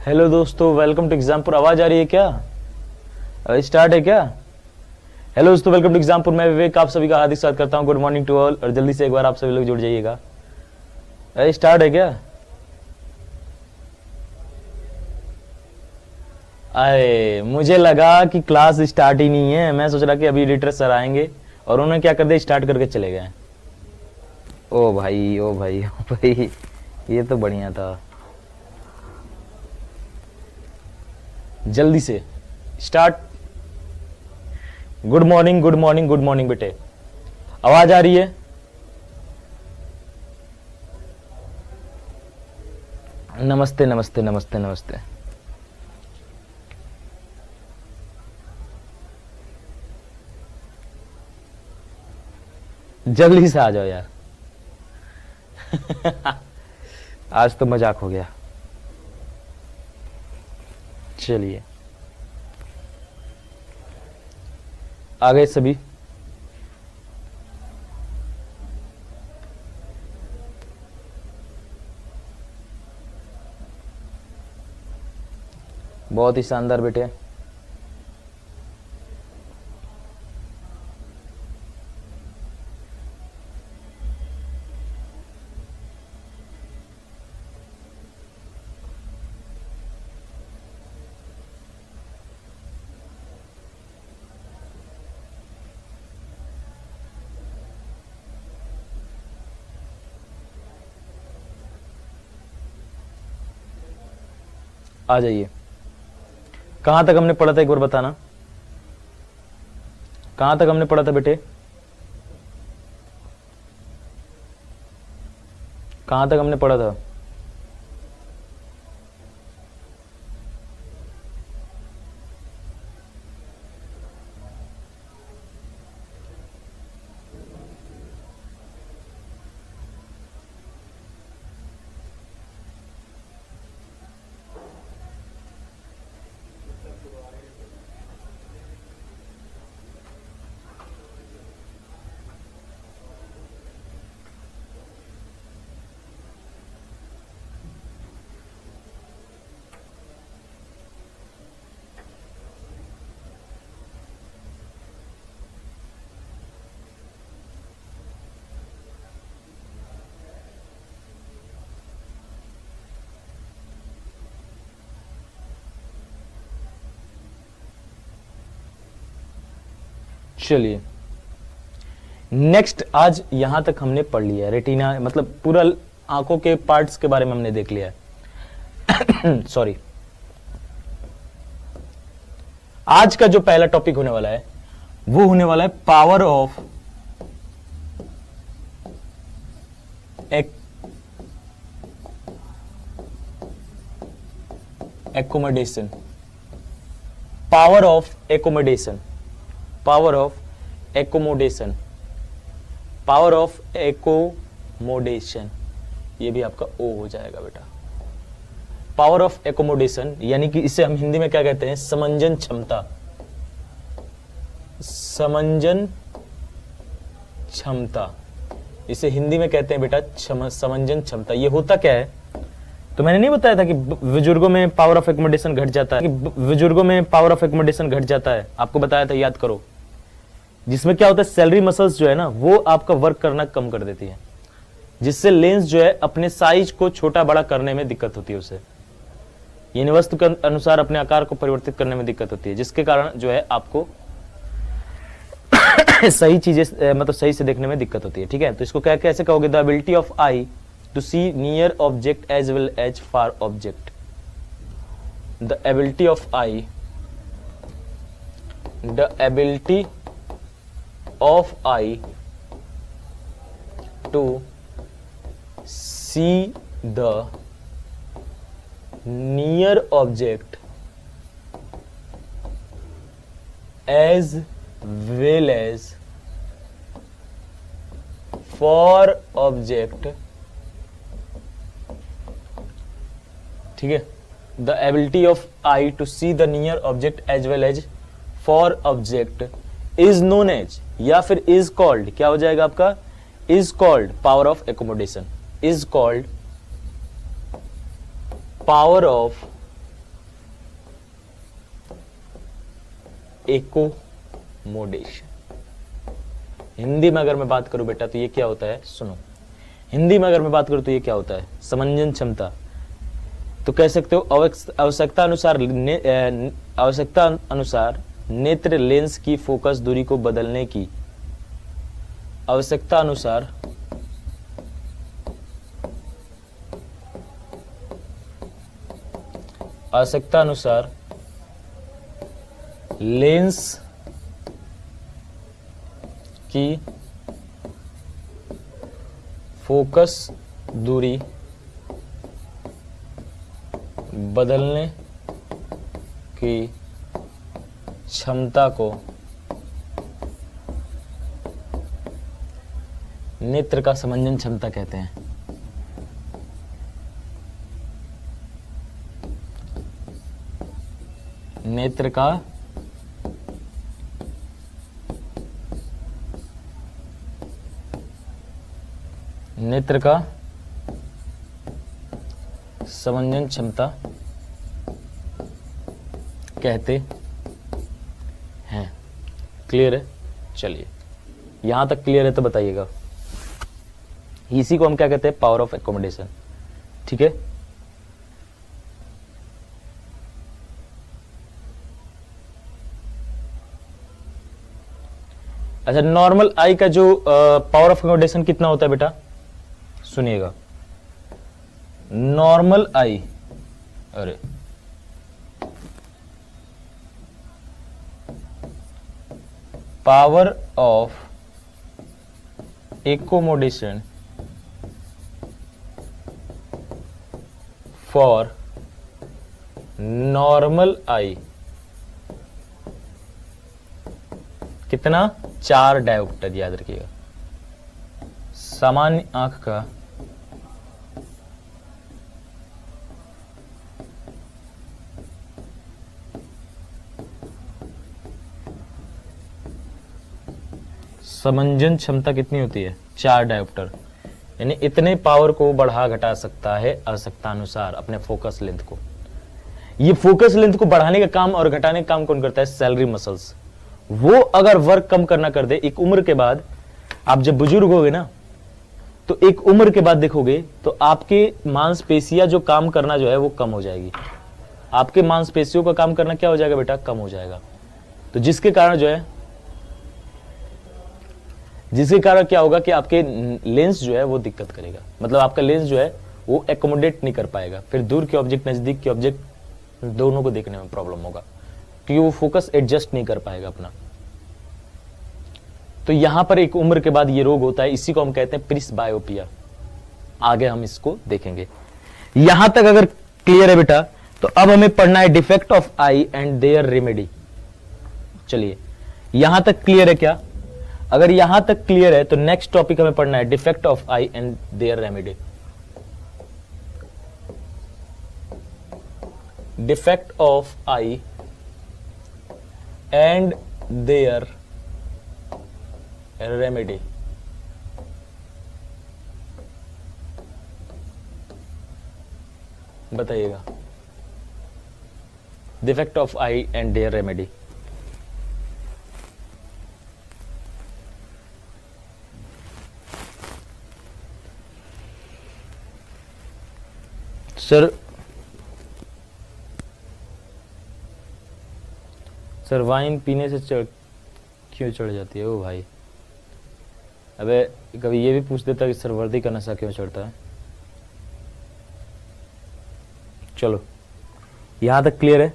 Hello दोस्तों, welcome to Exampur. आवाज आ रही है क्या? स्टार्ट है क्या? हेलो दोस्तों, वेलकम टू एग्जामपुर। मैं विवेक आप सभी का हार्दिक स्वागत करता हूं। Good morning to all. और जल्दी से एक बार आप सभी लोग जुड़ जाइएगा। स्टार्ट है क्या? अरे मुझे लगा कि क्लास स्टार्ट ही नहीं है। मैं सोच रहा कि अभी एडिटर सर आएंगे और उन्होंने क्या कर दिया, स्टार्ट करके चले गए। ओ भाई ओ भाई ओ भाई, ये तो बढ़िया था। जल्दी से start. Good morning good morning good morning बेटे। आवाज आ रही है? नमस्ते नमस्ते नमस्ते नमस्ते। जल्दी से आ जाओ यार। आज तो मजाक हो गया। चलिए आ गए सभी। बहुत ही शानदार बेटे। आ जाइए। कहां तक हमने पढ़ा था, एक बार बताना। कहां तक हमने पढ़ा था बेटे? कहां तक हमने पढ़ा था? चलिए नेक्स्ट, आज यहां तक हमने पढ़ लिया है। रेटिना मतलब पूरा आंखों के पार्ट्स के बारे में हमने देख लिया है। सॉरी। आज का जो पहला टॉपिक होने वाला है वो होने वाला है power of accommodation. Power of accommodation. Power of accommodation. Power of accommodation, ये भी आपका ओ हो जाएगा बेटा। पावर ऑफ एकोमोडेशन यानी कि इसे हम हिंदी में क्या कहते हैं? समंजन क्षमता। समंजन क्षमता, इसे हिंदी में कहते हैं बेटा समंजन क्षमता। ये होता क्या है? तो मैंने नहीं बताया था कि बुजुर्गों में पावर ऑफ एकोमोडेशन घट जाता है, बुजुर्गों में पावर ऑफ एकोमोडेशन घट जाता है। आपको बताया था, याद करो। जिसमें क्या होता है, सैलरी मसल्स जो है ना, वो आपका वर्क करना कम कर देती है, जिससे लेंस जो है अपने साइज को छोटा बड़ा करने में दिक्कत होती है उसे, यानी वस्तु के अनुसार अपने आकार को परिवर्तित करने में दिक्कत होती है, जिसके कारण जो है आपको सही चीजें मतलब सही से देखने में दिक्कत होती है। ठीक है, तो इसको क्या कैसे कहोगे? The ability of eye to see near object as well as far object. The ability of eye, the ability of eye to see the near object as well as for object। ठीक है, the ability of eye to see the near object as well as for object is known as, या फिर is called, क्या हो जाएगा आपका? is called power of accommodation, is called power of accommodation. Hindi में अगर मैं बात करूं बेटा तो ये क्या होता है, सुनो, हिंदी में अगर मैं बात करूं तो ये क्या होता है, समंजन क्षमता। तो कह सकते हो आवश्यकता अनुसार नेत्र लेंस की फोकस दूरी को बदलने की, आवश्यकता अनुसार लेंस की फोकस दूरी बदलने की क्षमता को नेत्र का समंजन क्षमता कहते हैं। नेत्र का समंजन क्षमता कहते हैं। क्लियर है? चलिए, यहां तक क्लियर है तो बताइएगा। इसी को हम क्या कहते हैं, पावर ऑफ एकोमोडेशन। ठीक है, अच्छा, नॉर्मल आई का जो पावर ऑफ एकोमोडेशन कितना होता है बेटा, सुनिएगा। नॉर्मल आई, अरे power of accommodation for normal eye कितना, 4 डायोप्टर, याद रखिएगा। सामान्य आंख का समंजन क्षमता कितनी होती है, 4 डायोप्टर, यानी इतने पावर को बढ़ा घटा सकता है आवश्यकता अनुसार अपने फोकस लेंथ को। ये फोकस लेंथ को बढ़ाने का काम और घटाने का काम कौन करता है, सैलरी मसल्स। वो अगर वर्क कम करना कर दे, एक उम्र के बाद, आप जब बुजुर्ग होगे ना, तो एक उम्र के बाद देखोगे तो आपके मांसपेशियां जो काम करना जो है वो कम हो जाएगी। आपके मांसपेशियों का काम करना क्या हो जाएगा बेटा, कम हो जाएगा। तो जिसके कारण क्या होगा कि आपके लेंस जो है वो दिक्कत करेगा, मतलब आपका लेंस जो है वो एकोमोडेट नहीं कर पाएगा। फिर दूर के ऑब्जेक्ट, नजदीक के ऑब्जेक्ट, दोनों को देखने में प्रॉब्लम होगा, क्योंकि वो फोकस एडजस्ट नहीं कर पाएगा अपना। तो यहां पर एक उम्र के बाद ये रोग होता है, इसी को हम कहते हैं प्रिस्बायोपिया। आगे हम इसको देखेंगे। यहां तक अगर क्लियर है बेटा, तो अब हमें पढ़ना है defect of eye and their remedy. चलिए, यहां तक क्लियर है क्या? अगर यहां तक क्लियर है तो नेक्स्ट टॉपिक हमें पढ़ना है defect of eye and their remedy. Defect of eye and their remedy. बताइएगा, defect of eye and their remedy. Sir wine पीने से क्यों चढ़ जाती है? ओ भाई, अबे कभी ये भी पूछ देता कि सर वर्दी का नशा क्यों चढ़ता है। चलो, यहां तक क्लियर है?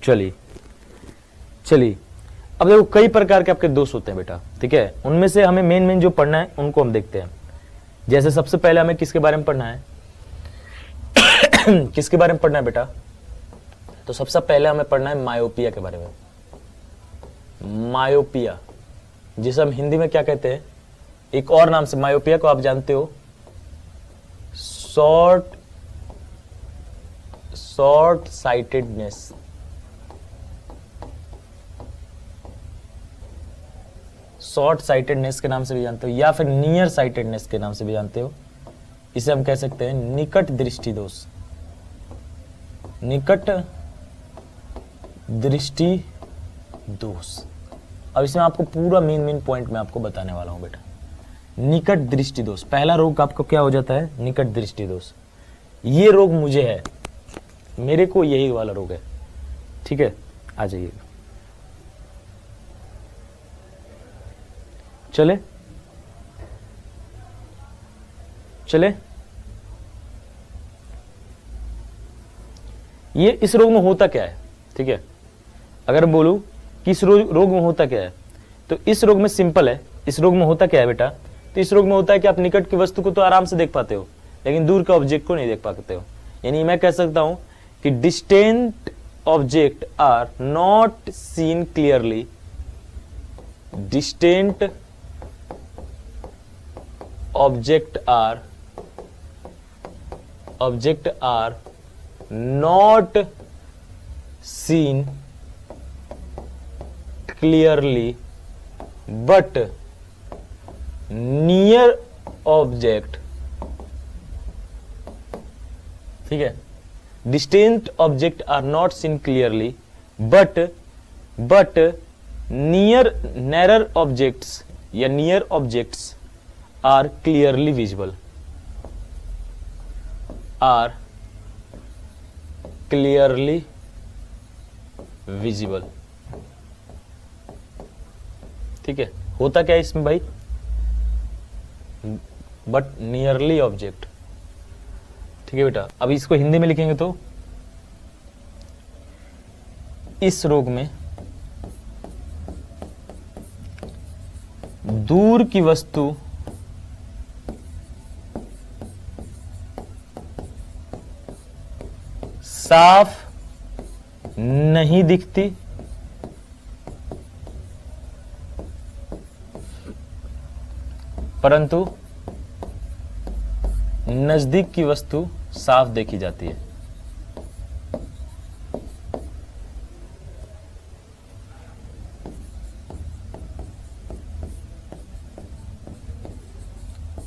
चलिए, अब देखो, कई प्रकार के आपके दोष होते हैं बेटा, ठीक है। उनमें से हमें मेन जो पढ़ना है उनको हम देखते हैं। जैसे सबसे पहले हमें किसके बारे में पढ़ना है किसके बारे में पढ़ना है बेटा? तो सबसे पहले हमें पढ़ना है मायोपिया के बारे में। मायोपिया, जिसे हम हिंदी में क्या कहते हैं, एक और नाम से मायोपिया को आप जानते हो, शॉर्ट साइटेडनेस। शॉर्ट साइटेडनेस के नाम से भी जानते हो, या फिर नियर साइटेडनेस के नाम से भी जानते हो। इसे हम कह सकते हैं निकट दृष्टि दोष। निकट दृष्टि दोष। अब इसमें आपको पूरा मेन पॉइंट मैं आपको बताने वाला हूं बेटा। निकट दृष्टि दोष, पहला रोग आपको क्या हो जाता है? निकट दृष्टि दोष। ये रोग मुझे है, मेरे को यही वाला रोग है, ठीक है। आ जाइए, चले चले। ये इस रोग में होता क्या है, ठीक है। अगर बोलूं कि इस रोग में होता क्या है, तो इस रोग में सिंपल है। इस रोग में होता क्या है बेटा? तो इस रोग में होता है कि आप निकट की वस्तु को तो आराम से देख पाते हो, लेकिन दूर का ऑब्जेक्ट को नहीं देख पाते हो। यानी मैं कह सकता हूं कि distant object are not seen clearly. Distant object are not seen clearly but near object, ठीक है। Distant object are not seen clearly but nearer objects या near objects are clearly visible, are clearly visible, ठीक है। होता क्या है इसमें भाई? बट नियरली ऑब्जेक्ट, ठीक है बेटा। अब इसको हिंदी में लिखेंगे तो इस रोग में दूर की वस्तु साफ नहीं दिखती, परंतु नजदीक की वस्तु साफ देखी जाती है।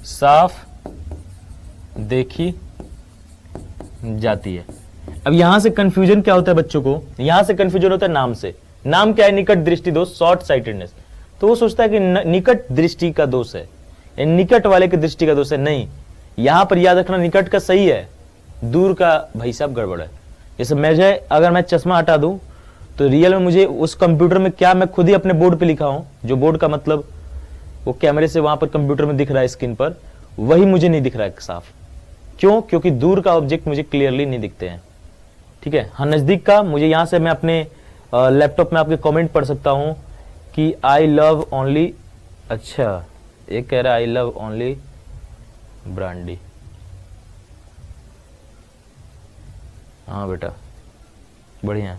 साफ देखी जाती है। अब यहां से कंफ्यूजन क्या होता है बच्चों को? यहां से कंफ्यूजन होता है नाम से। नाम क्या है? निकट दृष्टि दोष, शॉर्ट साइटेडनेस। तो वो सोचता है कि निकट दृष्टि का दोष है, निकट वाले की दृष्टि का दोष है। नहीं, यहां पर याद रखना निकट का सही है, दूर का भाई साहब गड़बड़ है। जैसे अगर मैं चश्मा हटा दूं तो रियल में मुझे उस कंप्यूटर में क्या, मैं खुद ही अपने बोर्ड पे लिखा हूं, जो बोर्ड का मतलब वो कैमरे से वहां पर कंप्यूटर में दिख रहा है स्क्रीन पर, वही मुझे नहीं दिख रहा है साफ। क्यों? क्योंकि दूर का ऑब्जेक्ट मुझे क्लियरली नहीं दिखते हैं, ठीक है। हाँ, नजदीक का मुझे यहां से मैं अपने लैपटॉप में आपके कमेंट पढ़ सकता हूं कि आई लव ओनली, अच्छा एक कह रहा है आई लव ओनली ब्रांडी। हाँ बेटा बढ़िया,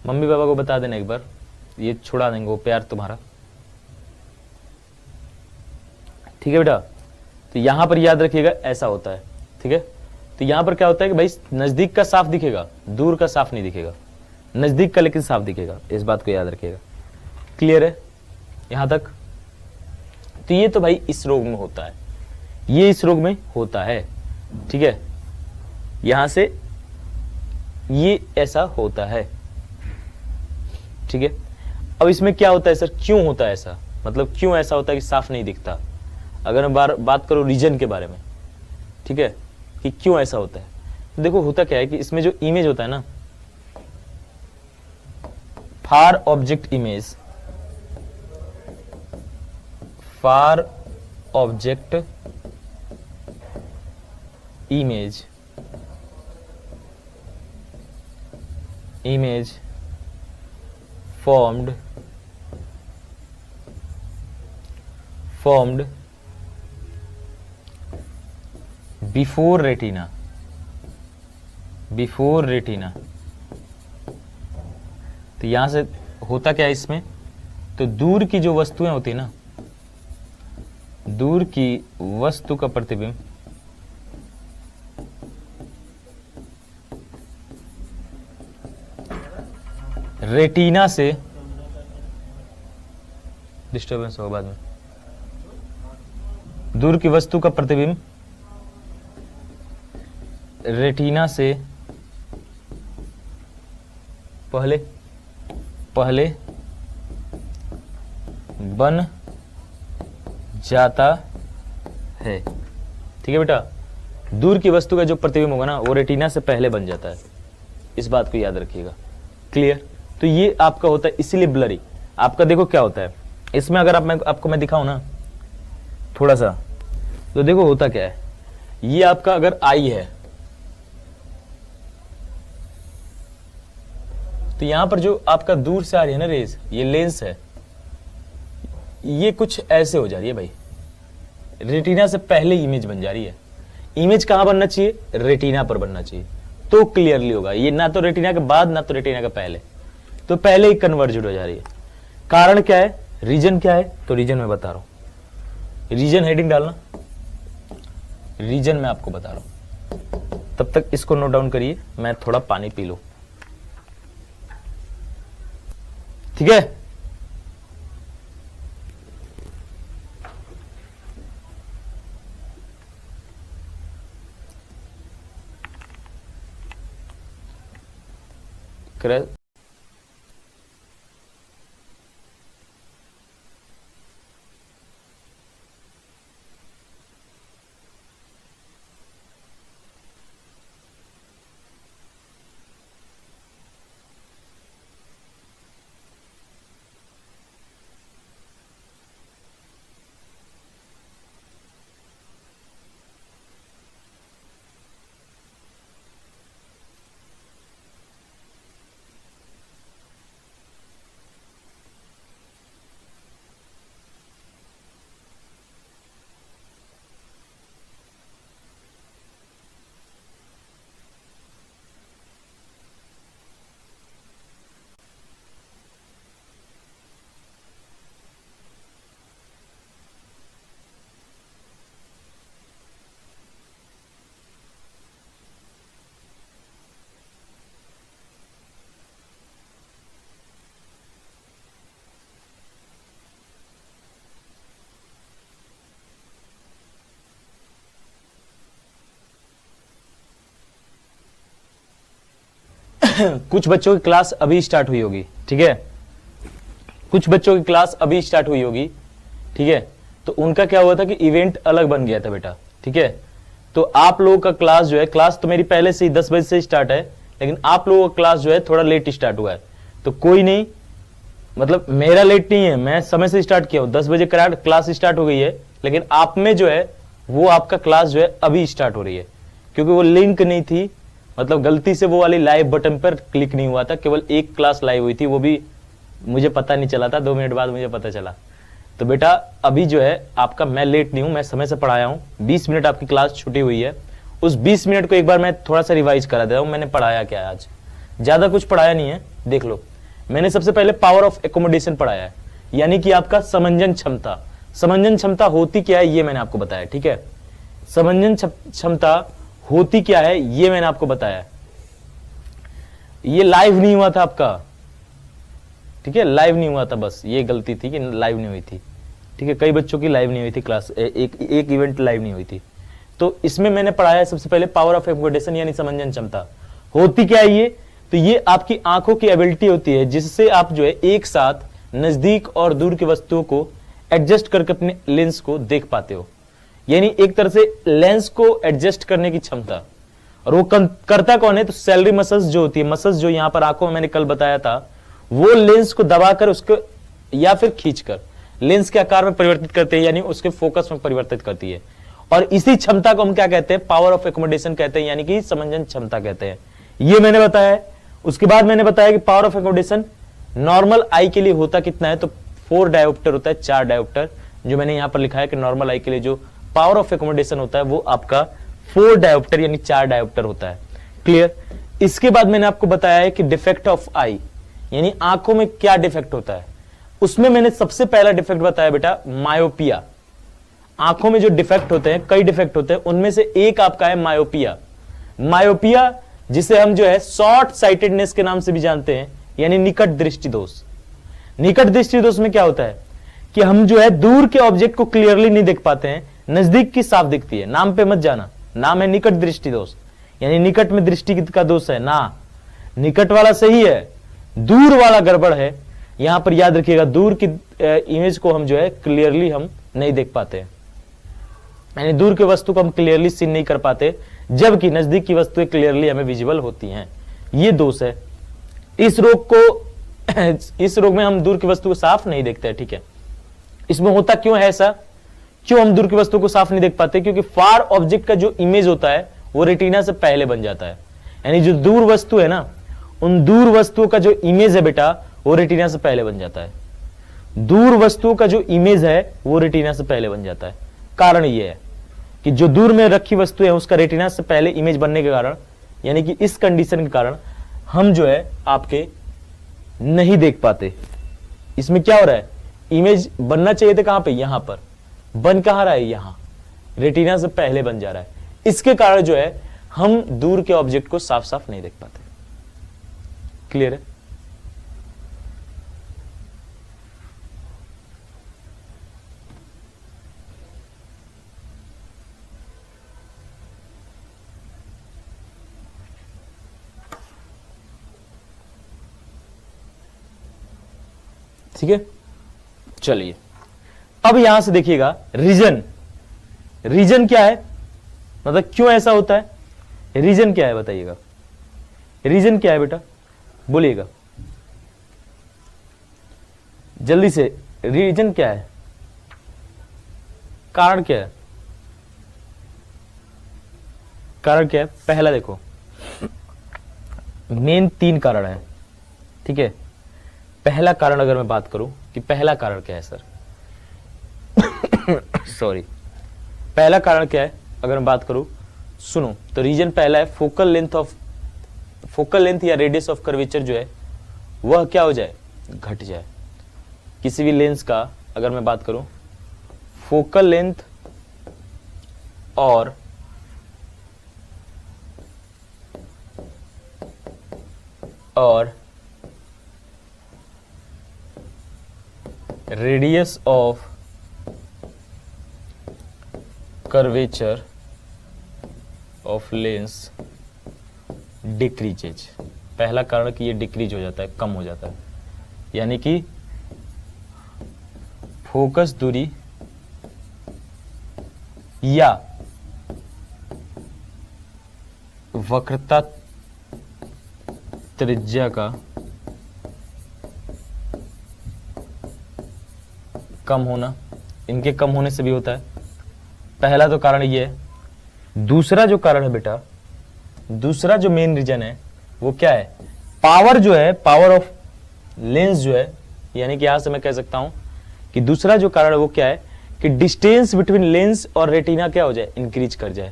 मम्मी पापा को बता देना एक बार, ये छुड़ा देंगे वो प्यार तुम्हारा, ठीक है बेटा। तो यहां पर याद रखिएगा ऐसा होता है, ठीक है। तो यहां पर क्या होता है कि भाई नजदीक का साफ दिखेगा, दूर का साफ नहीं दिखेगा, नजदीक का लेकिन साफ दिखेगा, इस बात को याद रखिएगा। क्लियर है यहां तक? तो ये तो भाई इस रोग में होता है, ये इस रोग में होता है, ठीक है। यहां से ये ऐसा होता है, ठीक है। अब इसमें क्या होता है सर, क्यों होता है ऐसा, मतलब क्यों ऐसा होता है कि साफ नहीं दिखता? अगर मैं बात करूं रीजन के बारे में, ठीक है, कि क्यों ऐसा होता है, तो देखो होता क्या है कि इसमें जो इमेज होता है ना, far object image, far object image, image formed before retina, तो यहां से होता क्या है इसमें, तो दूर की जो वस्तुएं होती है ना, दूर की वस्तु का प्रतिबिंब रेटिना से, डिस्टर्बेंस होगा बाद में, दूर की वस्तु का प्रतिबिंब रेटिना से पहले बन जाता है। ठीक है बेटा, दूर की वस्तु का जो प्रतिबिंब होगा ना वो रेटिना से पहले बन जाता है, इस बात को याद रखिएगा। क्लियर? तो ये आपका होता है इसीलिए ब्लरी। आपका देखो क्या होता है इसमें, अगर आपको मैं दिखाऊं ना थोड़ा सा, तो देखो होता क्या है। ये आपका अगर आई है तो यहां पर जो आपका दूर से आ रही है ना रेज, ये लेंस है, ये कुछ ऐसे हो जा रही है भाई, रेटिना से पहले इमेज बन जा रही है। इमेज कहां बनना चाहिए? रेटिना पर बनना चाहिए, तो क्लियरली होगा। ये ना तो रेटिना के बाद ना तो रेटिना के पहले, तो पहले ही कन्वर्जेड हो जा रही है। कारण क्या है, रीजन क्या है? तो रीजन मैं बता रहा हूं, रीजन हेडिंग डालना, रीजन मैं आपको बता रहा हूं। तब तक इसको नोट डाउन करिए, मैं थोड़ा पानी पी लूं। ठीक है, कुछ बच्चों की क्लास अभी स्टार्ट हुई होगी। ठीक है, कुछ बच्चों की क्लास अभी स्टार्ट हुई होगी। ठीक है, तो उनका क्या हुआ था कि इवेंट अलग बन गया था बेटा। ठीक है, तो आप लोगों का क्लास जो है, क्लास तो मेरी पहले से ही 10 बजे से स्टार्ट है, लेकिन आप लोगों का क्लास जो है थोड़ा लेट स्टार्ट हुआ है। तो कोई नहीं, मतलब मेरा लेट नहीं है, मैं समय से स्टार्ट किया हूं, 10 बजे क्लास स्टार्ट हो गई है, लेकिन आप में जो है वो आपका क्लास जो है अभी स्टार्ट हो रही है, क्योंकि वो लिंक नहीं थी, मतलब गलती से वो वाली लाइव बटन पर क्लिक नहीं हुआ था, केवल एक क्लास लाइव हुई थी, वो भी मुझे पता नहीं चला था, 2 मिनट बाद मुझे पता चला। तो बेटा अभी जो है आपका, मैं लेट नहीं हूं, मैं समय से पढ़ाया हूं, 20 मिनट आपकी क्लास छुटी हुई है, उस 20 मिनट को एक बार मैं थोड़ा सा रिवाइज करा दे रहा हूं। मैंने पढ़ाया क्या है आज, ज्यादा कुछ पढ़ाया नहीं है, देख लो। मैंने सबसे पहले पावर ऑफ एकोमोडेशन पढ़ाया है, यानी कि आपका समंजन क्षमता। समंजन क्षमता होती क्या है ये मैंने आपको बताया। ठीक है, समंजन क्षमता होती क्या है ये मैंने आपको बताया। ये लाइव नहीं हुआ था आपका, ठीक है, लाइव नहीं हुआ था, बस ये गलती थी कि लाइव नहीं हुई थी। ठीक है, कई बच्चों की लाइव नहीं हुई थी क्लास, एक इवेंट लाइव नहीं हुई थी। तो इसमें मैंने पढ़ाया है सबसे पहले पावर ऑफ एकोमोडेशन, यानी समंजन क्षमता होती क्या है ये। तो ये आपकी आंखों की एबिलिटी होती है, जिससे आप जो है एक साथ नजदीक और दूर की वस्तुओं को एडजस्ट करके अपने लेंस को देख पाते हो, यानी एक तरह से लेंस को एडजस्ट करने की क्षमता। और वो करता कौन है? तो सैलरी मसल्स जो होती है, मसल्स जो यहां पर आंखों में मैंने कल बताया था, वो लेंस को दबाकर उसको या फिर खींचकर लेंस के आकार में परिवर्तित करते हैं, यानी उसके फोकस में परिवर्तित करती है। और इसी क्षमता को हम क्या कहते हैं? पावर ऑफ एकोमोडेशन कहते हैं, यानी कि समंजन क्षमता कहते हैं। ये मैंने बताया है। उसके बाद मैंने बताया कि पावर ऑफ एकोमोडेशन नॉर्मल आई के लिए होता कितना है? तो 4 डायोप्टर होता है, 4 डायोप्टर, जो मैंने यहां पर लिखा है कि नॉर्मल आई के लिए जो पावर ऑफ एकोमोडेशन होता है वो आपका 4 डायोप्टर यानी 4 डायोप्टर होता है। क्लियर? इसके बाद मैंने आपको बताया है कि डिफेक्ट ऑफ आई, यानी आंखों में क्या डिफेक्ट होता है। उसमें मैंने सबसे पहला डिफेक्ट बताया बेटा मायोपिया। आंखों में जो डिफेक्ट होते हैं, कई डिफेक्ट होते हैं, उनमें से एक आपका है मायोपिया। मायोपिया जिसे हम जो है शॉर्ट साइटेडनेस के नाम से भी जानते हैं, यानी निकट दृष्टि दोष। निकट दृष्टि दोष में क्या होता है कि हम जो है दूर के ऑब्जेक्ट को क्लियरली नहीं देख पाते हैं, नजदीक की साफ दिखती है। नाम पे मत जाना, नाम है निकट दृष्टि दोष। यानी निकट में दृष्टि का दोष है ना, निकट वाला सही है, दूर वाला गड़बड़ है। यहां पर याद रखिएगा, दूर की इमेज को हम जो है क्लियरली हम नहीं देख पाते, यानी दूर की वस्तु को हम क्लियरली सीन नहीं कर पाते, जबकि नजदीक की वस्तुएं क्लियरली हमें विजिबल होती हैं। ये दोष है। इस रोग में हम दूर की वस्तु को साफ नहीं देखते हैं, ठीक है। इसमें होता क्यों है ऐसा, क्यों हम दूर की वस्तु को साफ नहीं देख पाते? क्योंकि फार ऑब्जेक्ट का जो इमेज होता है वो रेटिना से पहले बन जाता है, यानी जो दूर वस्तु है ना, उन दूर वस्तुओं का जो इमेज है बेटा वो रेटिना से पहले बन जाता है। दूर वस्तुओं का जो इमेज है वो रेटिना से पहले बन जाता है। कारण ये है कि जो दूर में रखी वस्तु है उसका रेटिना से पहले इमेज बनने के कारण, यानी कि इस कंडीशन के कारण हम जो है आपके नहीं देख पाते। इसमें क्या हो रहा है, इमेज बनना चाहिए था कहां पे, यहां पर, बन कहां रहा है, यहां रेटिना से पहले बन जा रहा है। इसके कारण जो है हम दूर के ऑब्जेक्ट को साफ साफ नहीं देख पाते। क्लियर है? ठीक है, चलिए अब यहां से देखिएगा रीजन। रीजन क्या है, मतलब क्यों ऐसा होता है, रीजन क्या है बताइएगा, रीजन क्या है बेटा, बोलिएगा जल्दी से, रीजन क्या है, कारण क्या है, कारण क्या है? पहला देखो, मेन 3 कारण है, ठीक है। पहला कारण अगर मैं बात करूं कि पहला कारण क्या है सर सॉरी, पहला कारण क्या है अगर मैं बात करूं, सुनो तो रीजन पहला है फोकल लेंथ या रेडियस ऑफ कर्वेचर जो है वह क्या हो जाए, घट जाए। किसी भी लेंस का अगर मैं बात करूं, फोकल लेंथ और radius of curvature of lens decreases. पहला कारण कि ये डिक्रीज हो जाता है, कम हो जाता है, यानी कि फोकस दूरी या वक्रता त्रिज्या का कम होना, इनके कम होने से भी होता है। पहला तो कारण ये है। दूसरा जो कारण है बेटा, दूसरा जो मेन रीजन है वो क्या है, पावर जो है, पावर ऑफ लेंस जो है, यानी कि यहां से मैं कह सकता हूं कि दूसरा जो कारण है वो क्या है कि डिस्टेंस बिटवीन लेंस और रेटिना क्या हो जाए, इंक्रीज कर जाए,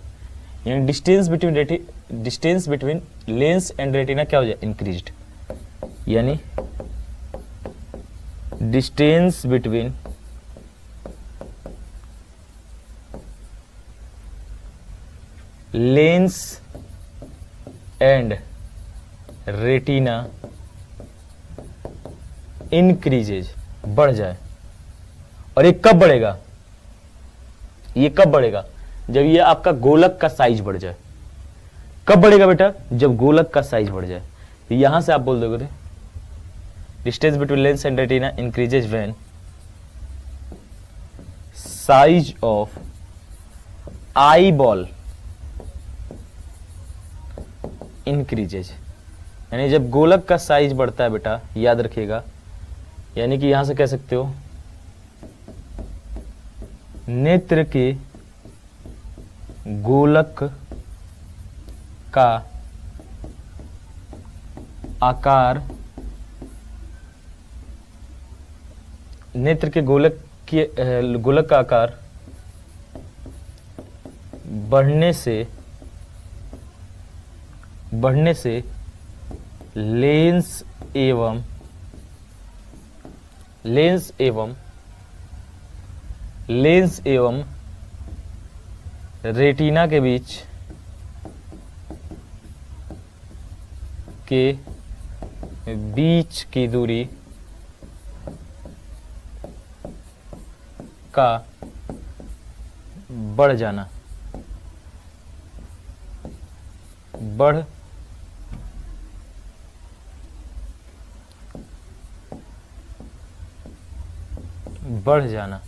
यानी distance between lens and retina क्या हो जाए, इंक्रीज्ड, यानी distance between lens and retina increases, बढ़ जाए। और ये कब बढ़ेगा, ये कब बढ़ेगा, जब ये आपका गोलक का साइज बढ़ जाए। कब बढ़ेगा बेटा, जब गोलक का साइज बढ़ जाए। तो यहां से आप बोल दोगे distance between lens and retina increases when size of eye ball increases, यानी जब गोलक का साइज बढ़ता है बेटा, याद रखिएगा, यानी कि यहां से कह सकते हो नेत्र के गोलक का आकार, नेत्र के गोलक का आकार बढ़ने से लेंस एवं रेटिना के बीच की दूरी का बढ़ जाना, बढ़ बढ़ जाना,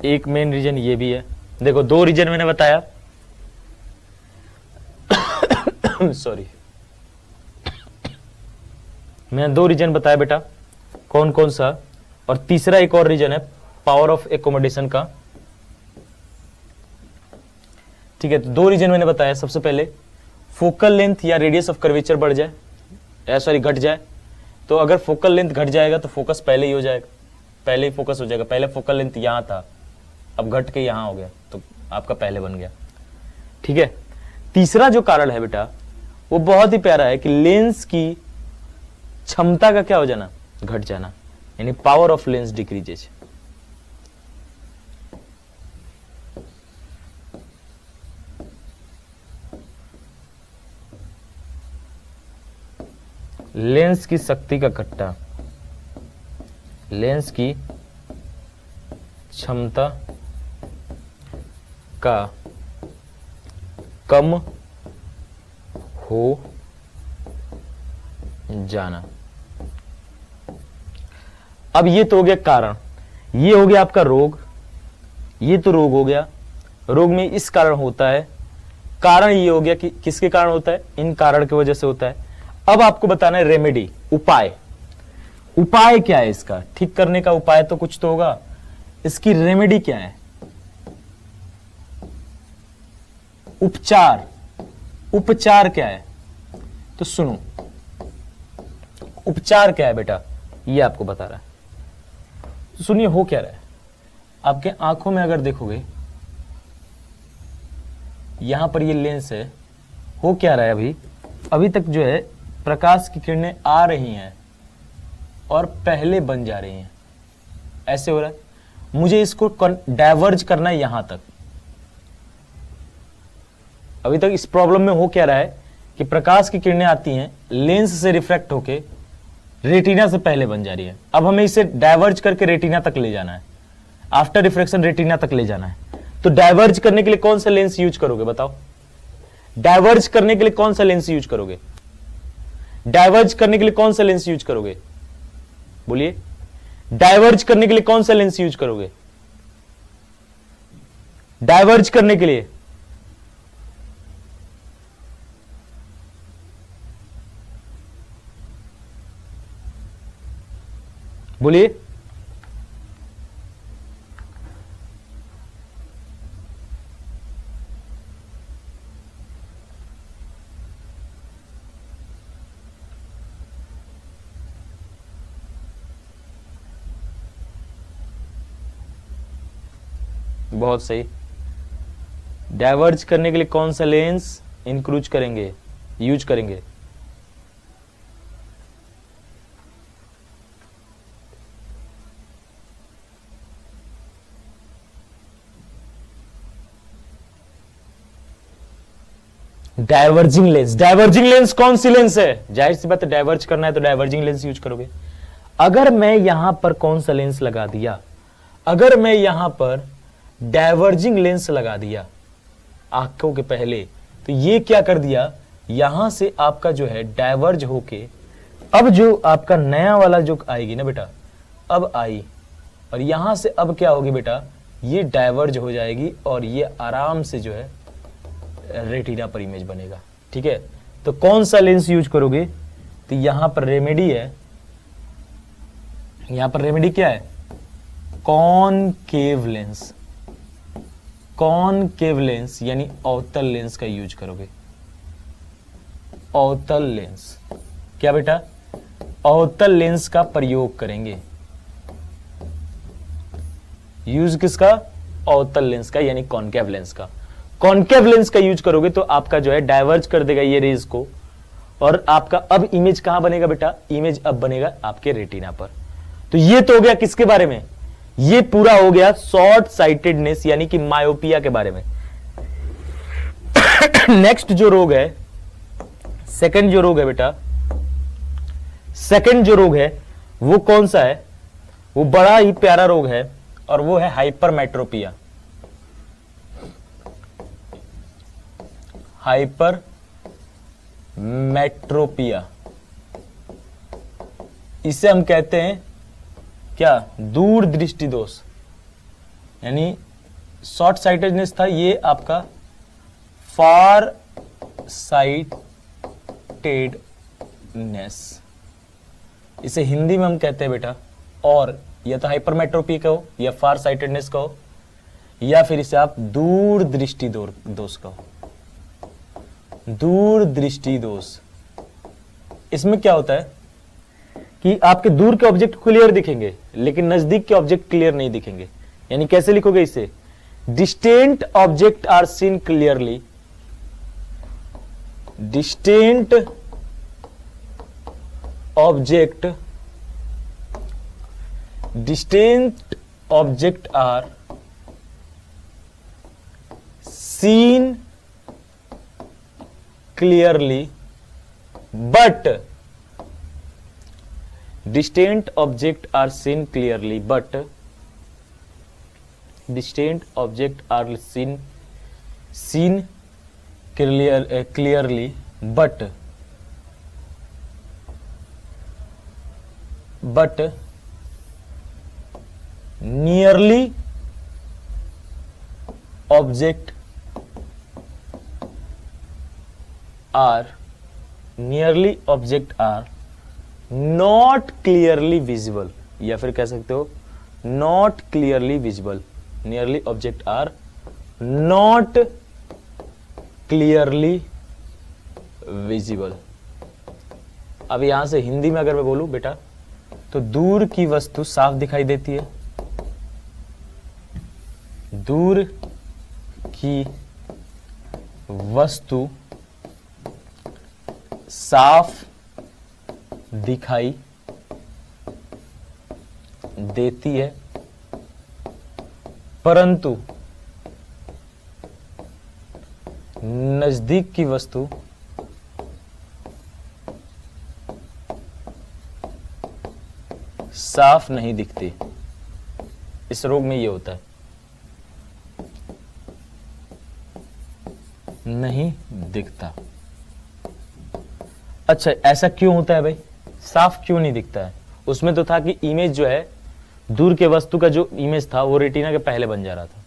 एक मेन रीजन ये भी है। देखो दो रीजन मैंने बताया सॉरी, मैंने दो रीजन बताया बेटा, कौन कौन सा, और तीसरा एक और रीजन है पावर ऑफ एकोमोडेशन का। ठीक है, तो दो रीजन मैंने बताया। सबसे पहले फोकल लेंथ या रेडियस ऑफ कर्वेचर बढ़ जाए, सॉरी घट जाए। तो अगर फोकल लेंथ घट जाएगा तो फोकस पहले ही हो जाएगा, पहले ही फोकस हो जाएगा। पहले फोकल लेंथ यहां था, अब घट के यहां हो गया, तो आपका पहले बन गया। ठीक है, तीसरा जो कारण है बेटा वो बहुत ही प्यारा है कि लेंस की क्षमता का क्या हो जाना, घट जाना, यानी power of lens decreases. Lens की शक्ति का घटना, लेंस की क्षमता का कम हो जाना। अब ये तो हो गया कारण, ये हो गया आपका रोग, ये तो रोग हो गया। रोग में इस कारण होता है, कारण ये हो गया कि किसके कारण होता है, इन कारण की वजह से होता है। अब आपको बताना है रेमेडी, उपाय। उपाय क्या है इसका, ठीक करने का उपाय तो कुछ तो होगा, इसकी रेमेडी क्या है, उपचार। उपचार क्या है, तो सुनो उपचार क्या है बेटा, ये आपको बता रहा है। तो सुनिए हो क्या रहा है, आपके आंखों में अगर देखोगे यहां पर ये लेंस है, हो क्या रहा है, अभी अभी तक जो है प्रकाश की किरणें आ रही हैं और पहले बन जा रही हैं, ऐसे हो रहा है। मुझे इसको डाइवर्ज करना है यहां तक। अभी तक इस प्रॉब्लम में हो क्या रहा है कि प्रकाश की किरणें आती हैं, लेंस से रिफ्रैक्ट होके रेटिना से पहले बन जा रही है। अब हमें इसे डाइवर्ज करके रेटिना तक ले जाना है, आफ्टर रिफ्रैक्शन रेटिना तक ले जाना है। तो डाइवर्ज करने के लिए कौन सा लेंस यूज करोगे बताओ, डाइवर्ज करने के लिए कौन सा लेंस यूज करोगे, डाइवर्ज करने के लिए कौन सा लेंस यूज करोगे, बोलिए, डाइवर्ज करने के लिए कौन सा लेंस यूज करोगे, डाइवर्ज करने के लिए बोलिए, बहुत सही। डाइवर्ज करने के लिए कौन सा लेंस इंक्रूज करेंगे, यूज करेंगे, डाइवर्जिंग लेंस। डाइवर्जिंग लेंस कौन सी लेंस है, जाहिर सी बात है डाइवर्ज करना है तो डाइवर्जिंग लेंस यूज करोगे। अगर मैं यहां पर कौन सा लेंस लगा दिया, अगर मैं यहां पर डाइवर्जिंग लेंस लगा दिया आंखों के पहले, तो ये क्या कर दिया, यहां से आपका जो है डाइवर्ज होके अब जो आपका नया वाला जो आएगी ना बेटा, अब आई, और यहां से अब क्या होगी बेटा, ये डाइवर्ज हो जाएगी और ये आराम से जो है रेटिना पर इमेज बनेगा। ठीक है, तो कौन सा लेंस यूज करोगे, तो यहां पर रेमेडी है, यहां पर रेमेडी क्या है, कॉनकेव लेंस। कॉनकेव लेंस यानी अवतल लेंस का यूज करोगे, अवतल लेंस। क्या बेटा, अवतल लेंस का प्रयोग करेंगे, यूज किसका, अवतल लेंस का यानी कॉनकेव लेंस का। कॉनकेव लेंस का यूज करोगे तो आपका जो है डाइवर्ज कर देगा ये रेज को, और आपका अब इमेज कहां बनेगा बेटा, इमेज अब बनेगा आपके रेटिना पर। तो ये तो हो गया किसके बारे में, ये पूरा हो गया शॉर्ट साइटेडनेस यानी कि मायोपिया के बारे में। नेक्स्ट जो रोग है, सेकंड जो रोग है बेटा, सेकंड जो रोग है वो कौन सा है, वो बड़ा ही प्यारा रोग है और वो है हाइपरमेट्रोपिया। हाइपरमेट्रोपिया मेट्रोपिया। इसे हम कहते हैं क्या, दूरदृष्टि दोष, यानी शॉर्ट साइटेडनेस था, ये आपका फार साइटेडनेस। इसे हिंदी में हम कहते हैं बेटा, और या तो हाइपरमेट्रोपी कहो या फार साइटेडनेस कहो, या फिर इसे आप दूरदृष्टि दोष कहो। दूरदृष्टि दोष, इसमें क्या होता है कि आपके दूर के ऑब्जेक्ट क्लियर दिखेंगे लेकिन नजदीक के ऑब्जेक्ट क्लियर नहीं दिखेंगे। यानी कैसे लिखोगे इसे, distant object are seen clearly, distant object are seen clearly, but distant objects are seen clearly, but distant objects are seen clearly, but nearly object are not clearly visible, या फिर कह सकते हो not clearly visible, nearly object are not clearly visible। अब यहां से हिंदी में अगर मैं बोलूं बेटा, तो दूर की वस्तु साफ दिखाई देती है, दूर की वस्तु साफ दिखाई देती है, परंतु नजदीक की वस्तु साफ नहीं दिखती। इस रोग में ये होता है, नहीं दिखता। अच्छा, ऐसा क्यों होता है भाई, साफ क्यों नहीं दिखता है? उसमें तो था कि इमेज जो है, दूर के वस्तु का जो इमेज था वो रेटिना के पहले बन जा रहा था,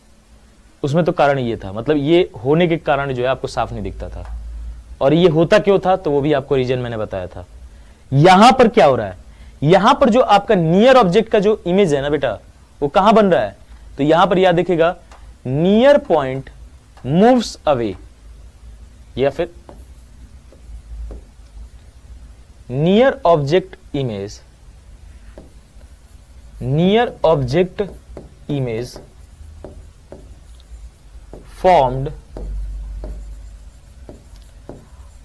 उसमें तो कारण ये था, मतलब ये होने के कारण जो है आपको साफ नहीं दिखता था। और ये होता क्यों था, तो वो भी आपको रीजन मैंने बताया था। यहां पर क्या हो रहा है, यहां पर जो आपका नियर ऑब्जेक्ट का जो इमेज है ना बेटा, वो कहां बन रहा है, तो यहां पर याद रखिएगा, नियर पॉइंट मूव्स अवे, या फिर near object image formed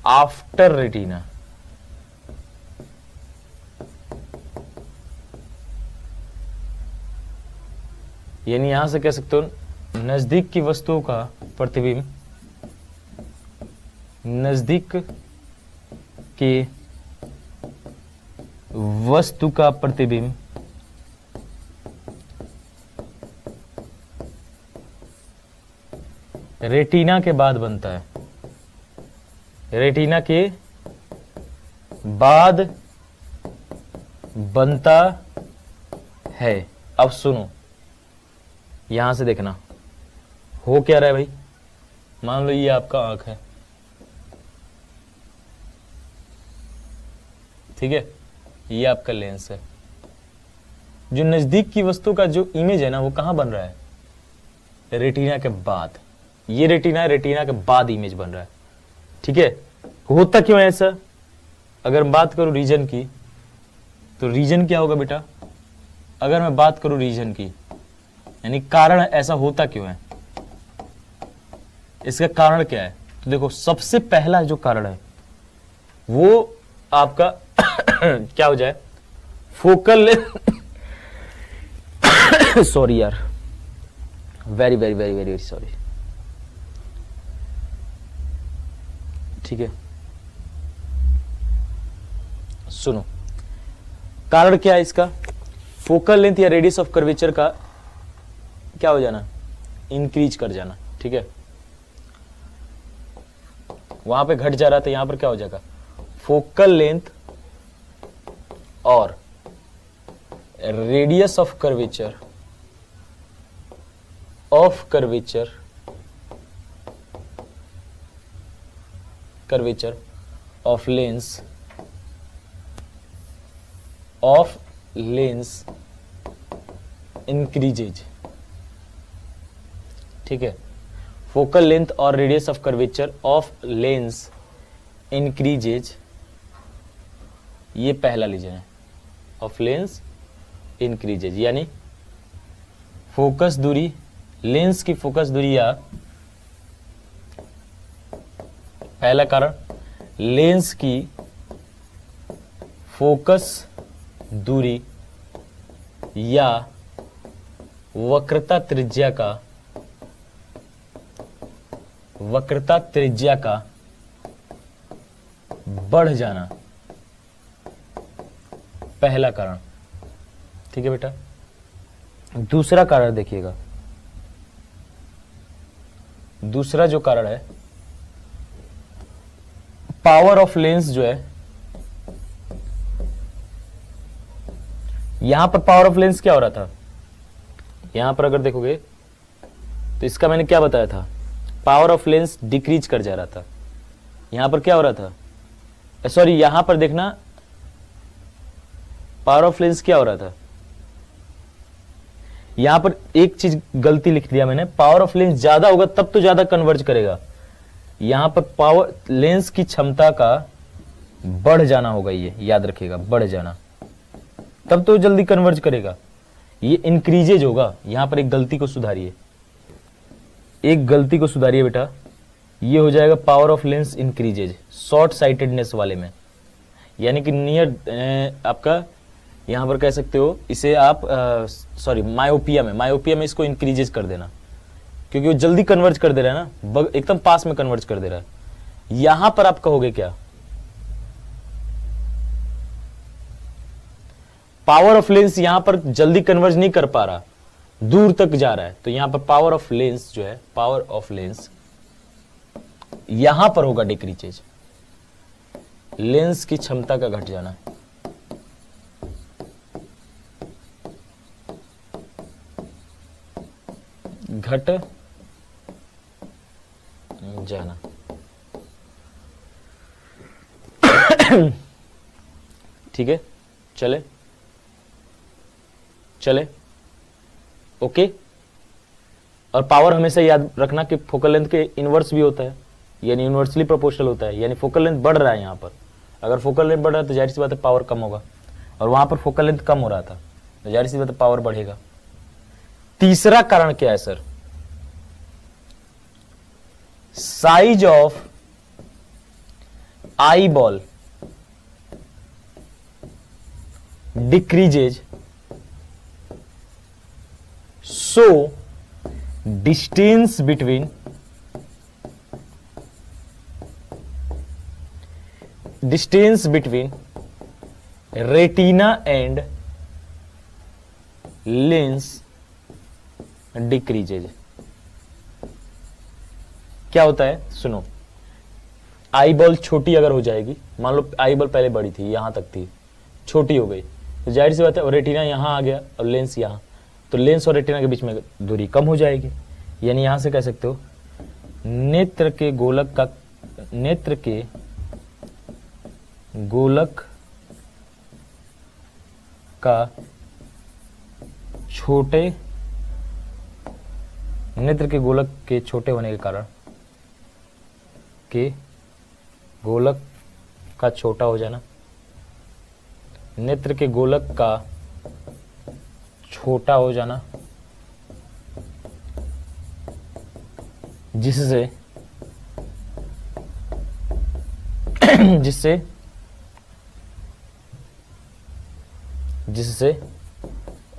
after retina। यानी यहां से कह सकते हो, नजदीक की वस्तुओं का प्रतिबिंब, नजदीक की वस्तु का प्रतिबिंब रेटिना के बाद बनता है, रेटिना के बाद बनता है। अब सुनो, यहां से देखना हो क्या रहा है भाई, मान लो ये आपका आंख है, ठीक है, ये आपका लेंस है। जो नजदीक की वस्तु का जो इमेज है ना, वो कहां बन रहा है, रेटिना के बाद। ये रेटिना है, रेटिना के बाद इमेज बन रहा है, ठीक है। होता क्यों है ऐसा, अगर बात करूं रीजन की, तो रीजन क्या होगा बेटा, अगर मैं बात करूं रीजन की, यानी कारण ऐसा होता क्यों है, इसका कारण क्या है, तो देखो सबसे पहला जो कारण है वो आपका क्या हो जाए, फोकल सॉरी यार, very very very very very sorry, ठीक है। सुनो, कारण क्या है इसका, फोकल लेंथ या रेडियस ऑफ कर्वेचर का क्या हो जाना, इंक्रीज कर जाना, ठीक है। वहां पे घट जा रहा था, यहां पर क्या हो जाएगा, फोकल लेंथ और radius of curvature of lens increases. ठीक है, फोकल लेंथ और radius of curvature of lens increases, ये पहला लीजिए, ऑफ लेंस इंक्रीजेज, यानी फोकस दूरी, लेंस की फोकस दूरी, या पहला कारण लेंस की फोकस दूरी या वक्रता त्रिज्या का बढ़ जाना, पहला कारण। ठीक है बेटा, दूसरा कारण देखिएगा, दूसरा जो कारण है, पावर ऑफ लेंस जो है, यहां पर पावर ऑफ लेंस क्या हो रहा था, यहां पर अगर देखोगे तो इसका मैंने क्या बताया था, पावर ऑफ लेंस डिक्रीज कर जा रहा था। यहां पर क्या हो रहा था, सॉरी यहां पर देखना, पावर ऑफ लेंस क्या हो रहा था, यहां पर एक चीज गलती लिख दिया मैंने, पावर ऑफ लेंस ज्यादा होगा तब तो ज्यादा कन्वर्ज करेगा, यहां पर पावर लेंस की क्षमता का बढ़ जाना होगा, ये याद रखिएगा, बढ़ जाना, तब तो जल्दी कन्वर्ज करेगा, ये इंक्रीजेज होगा। यहां पर एक गलती को सुधारिए, बेटा, ये हो जाएगा power of lens increases short sightedness वाले में, यानी कि नियर आपका यहां पर कह सकते हो इसे आप, सॉरी मायोपिया में इसको इंक्रीजेज कर देना, क्योंकि वो जल्दी कन्वर्ज कर दे रहा है ना, एकदम पास में कन्वर्ज कर दे रहा है। यहां पर आप कहोगे क्या, पावर ऑफ लेंस यहां पर जल्दी कन्वर्ज नहीं कर पा रहा, दूर तक जा रहा है, तो यहां पर पावर ऑफ लेंस जो है, पावर ऑफ लेंस यहां पर होगा डिक्रीजेज, लेंस की क्षमता का घट जाना। घट जाना। ठीक है, चले ओके। और पावर हमेशा याद रखना कि फोकल लेंथ के इनवर्स भी होता है, यानी इनवर्सली प्रोपोर्शनल होता है, यानी फोकल लेंथ बढ़ रहा है यहां पर, अगर फोकल लेंथ बढ़ रहा है तो जाहिर सी बात है पावर कम होगा, और वहां पर फोकल लेंथ कम हो रहा था तो जाहिर सी बात है पावर बढ़ेगा। तीसरा कारण क्या है sir, size of eye ball decreases, so distance between retina and lens decreases। क्या होता है सुनो, आई बॉल छोटी अगर हो जाएगी, मान लो आई बॉल पहले बड़ी थी, यहां तक थी, छोटी हो गई, तो जाहिर सी बात है रेटिना यहां आ गया और लेंस यहां, तो लेंस और रेटिना के बीच में दूरी कम हो जाएगी, यानी यहां से कह सकते हो नेत्र के गोलक का छोटे, नेत्र के गोलक के छोटे होने के कारण, के गोलक का छोटा हो जाना, नेत्र के गोलक का छोटा हो जाना, जिससे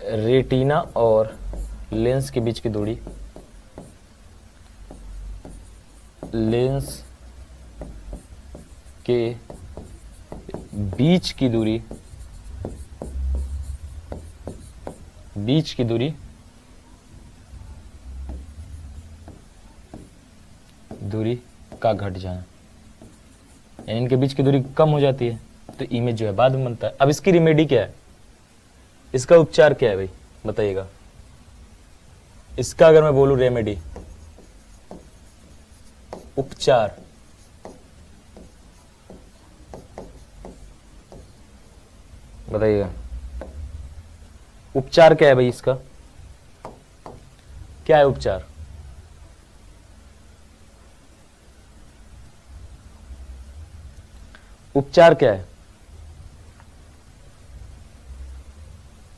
रेटिना और लेंस के बीच की दूरी, लेंस के बीच की दूरी का घट जाना, यानी इनके बीच की दूरी कम हो जाती है, तो इमेज जो है बाद में बनता है। अब इसकी रेमेडी क्या है, इसका उपचार क्या है भाई बताइएगा। इसका अगर मैं बोलूं रेमेडी, उपचार, बताइएगा उपचार क्या है भाई इसका, क्या है उपचार? उपचार क्या है,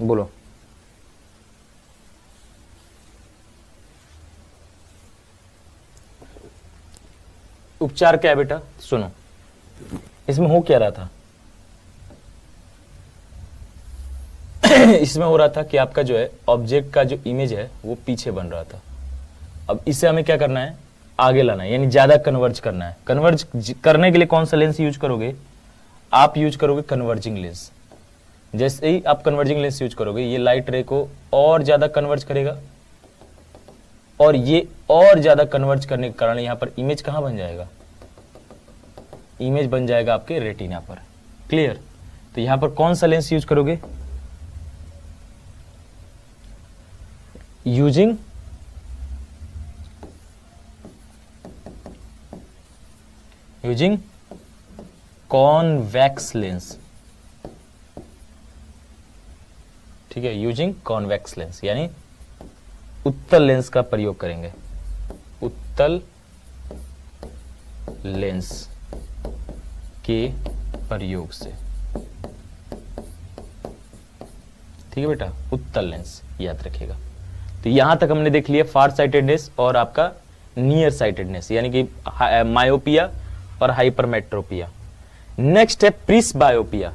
बोलो। उपचार क्या है बेटा, सुनो। इसमें हो क्या रहा था इसमें हो रहा था कि आपका जो है ऑब्जेक्ट का जो इमेज है वो पीछे बन रहा था। अब इसे हमें क्या करना है, आगे लाना है, यानी ज्यादा कन्वर्ज करना है। कन्वर्ज करने के लिए कौन सा लेंस यूज करोगे, आप यूज करोगे कन्वर्जिंग लेंस। जैसे ही आप कन्वर्जिंग लेंस यूज करोगे, ये लाइट रे को और ज्यादा कन्वर्ज करेगा, और ये और ज्यादा कन्वर्ज करने के कारण यहां पर इमेज कहां बन जाएगा, इमेज बन जाएगा आपके रेटिना पर। क्लियर? तो यहां पर कौन सा लेंस यूज करोगे, यूजिंग कॉन्वेक्स लेंस। ठीक है, यूजिंग कॉन्वेक्स लेंस, यानी उत्तल लेंस का प्रयोग करेंगे, उत्तल लेंस के प्रयोग से। ठीक है बेटा, उत्तल लेंस याद रखिएगा। तो यहां तक हमने देख लिया फार साइटेडनेस और आपका नियर साइटेडनेस, यानी कि मायोपिया और हाइपरमेट्रोपिया। नेक्स्ट है प्रिस्बायोपिया।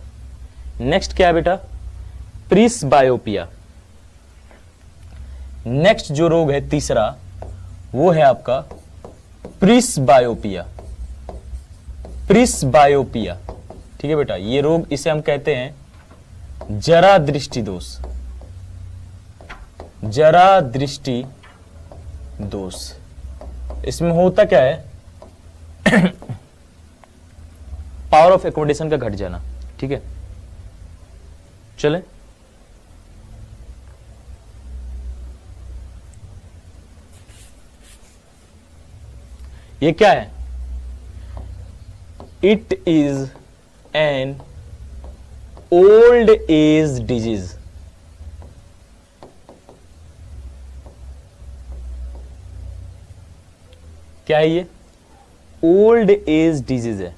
नेक्स्ट क्या है बेटा, प्रिस्बायोपिया। नेक्स्ट जो रोग है तीसरा, वो है आपका प्रिस्बायोपिया। प्रिस्बायोपिया, ठीक है बेटा, ये रोग, इसे हम कहते हैं जरा दृष्टि दोष। जरा दृष्टि दोष। इसमें होता क्या है पावर ऑफ एकोमोडेशन का घट जाना। ठीक है, चले ये क्या है, it is an old age disease. क्या है ये, ओल्ड एज डिजीज है।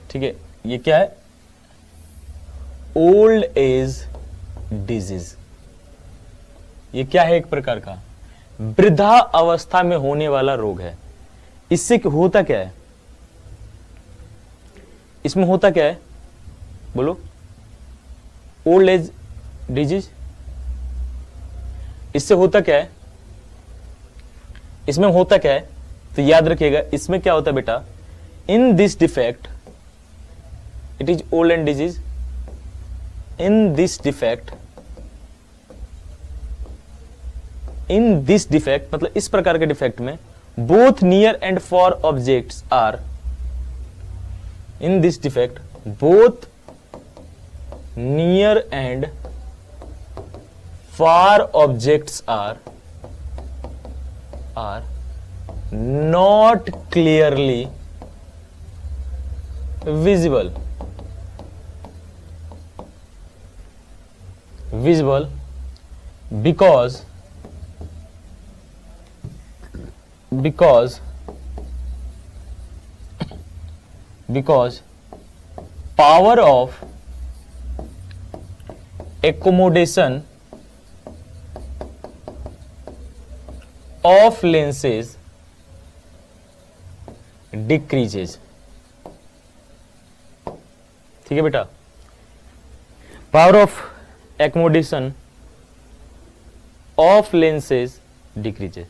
ठीक है, ये क्या है, ओल्ड एज डिजीज। ये क्या है, एक प्रकार का वृद्धा अवस्था में होने वाला रोग है। इससे होता क्या है, इसमें होता क्या है, बोलो, ओल्ड एज डिजीज। इससे होता क्या है, इसमें होता क्या है, तो याद रखिएगा, इसमें क्या होता है बेटा, in this defect, it is old and disease. In this defect, in this defect मतलब इस प्रकार के डिफेक्ट में both near and far objects are, in this defect both near and far objects are not clearly visible because power of accommodation of lenses decreases। ठीक है बेटा, power of accommodation of lenses decreases.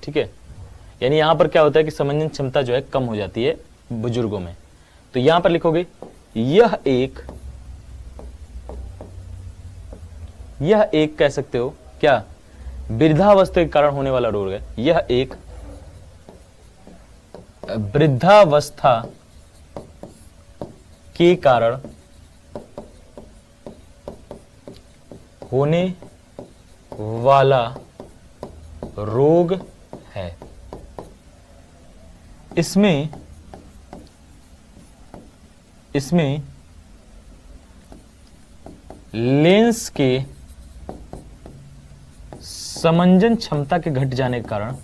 ठीक है, यानी यहां पर क्या होता है कि समंजन क्षमता जो है कम हो जाती है बुजुर्गों में। तो यहां पर लिखोगे यह एक कह सकते हो क्या, वृद्धावस्था के कारण होने वाला रोग है। यह एक वृद्धावस्था के कारण होने वाला रोग है। इसमें लेंस के समंजन क्षमता के घट जाने के कारण